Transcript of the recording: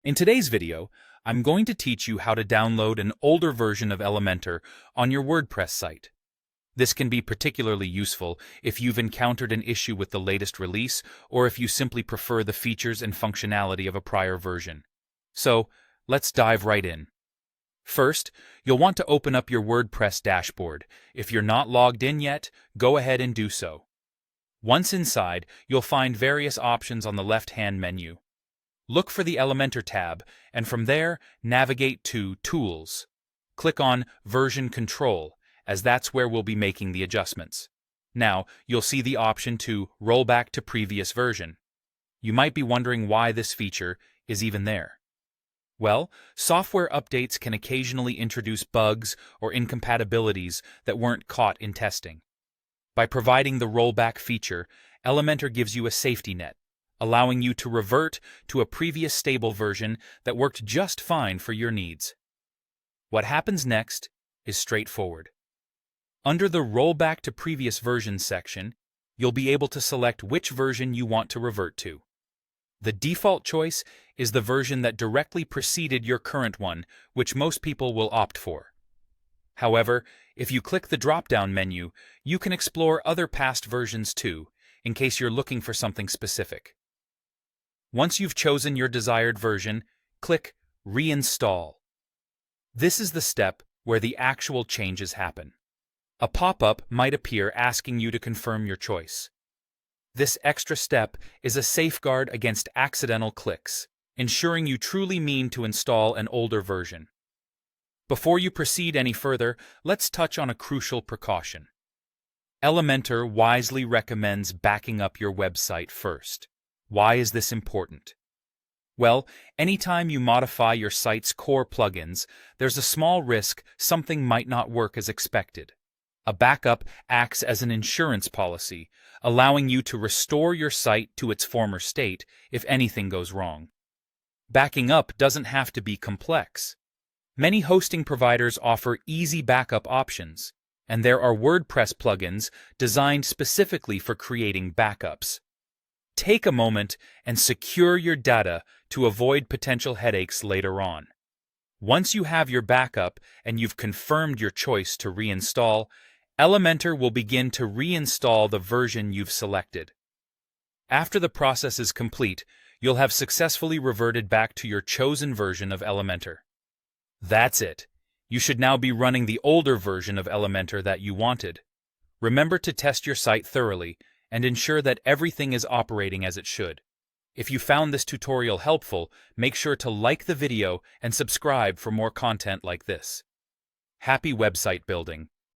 In today's video, I'm going to teach you how to download an older version of Elementor on your WordPress site. This can be particularly useful if you've encountered an issue with the latest release or if you simply prefer the features and functionality of a prior version. So, let's dive right in. First, you'll want to open up your WordPress dashboard. If you're not logged in yet, go ahead and do so. Once inside, you'll find various options on the left-hand menu. Look for the Elementor tab, and from there, navigate to Tools. Click on Version Control, as that's where we'll be making the adjustments. Now, you'll see the option to roll back to previous version. You might be wondering why this feature is even there. Well, software updates can occasionally introduce bugs or incompatibilities that weren't caught in testing. By providing the rollback feature, Elementor gives you a safety net, allowing you to revert to a previous stable version that worked just fine for your needs. What happens next is straightforward. Under the Rollback to Previous Versions section, you'll be able to select which version you want to revert to. The default choice is the version that directly preceded your current one, which most people will opt for. However, if you click the drop-down menu, you can explore other past versions too, in case you're looking for something specific. Once you've chosen your desired version, click Reinstall. This is the step where the actual changes happen. A pop-up might appear asking you to confirm your choice. This extra step is a safeguard against accidental clicks, ensuring you truly mean to install an older version. Before you proceed any further, let's touch on a crucial precaution. Elementor wisely recommends backing up your website first. Why is this important? Well, anytime you modify your site's core plugins, there's a small risk something might not work as expected. A backup acts as an insurance policy, allowing you to restore your site to its former state if anything goes wrong. Backing up doesn't have to be complex. Many hosting providers offer easy backup options, and there are WordPress plugins designed specifically for creating backups. Take a moment and secure your data to avoid potential headaches later on. Once you have your backup and you've confirmed your choice to reinstall, Elementor will begin to reinstall the version you've selected. After the process is complete, you'll have successfully reverted back to your chosen version of Elementor. That's it. You should now be running the older version of Elementor that you wanted. Remember to test your site thoroughly and ensure that everything is operating as it should. If you found this tutorial helpful, make sure to like the video and subscribe for more content like this. Happy website building!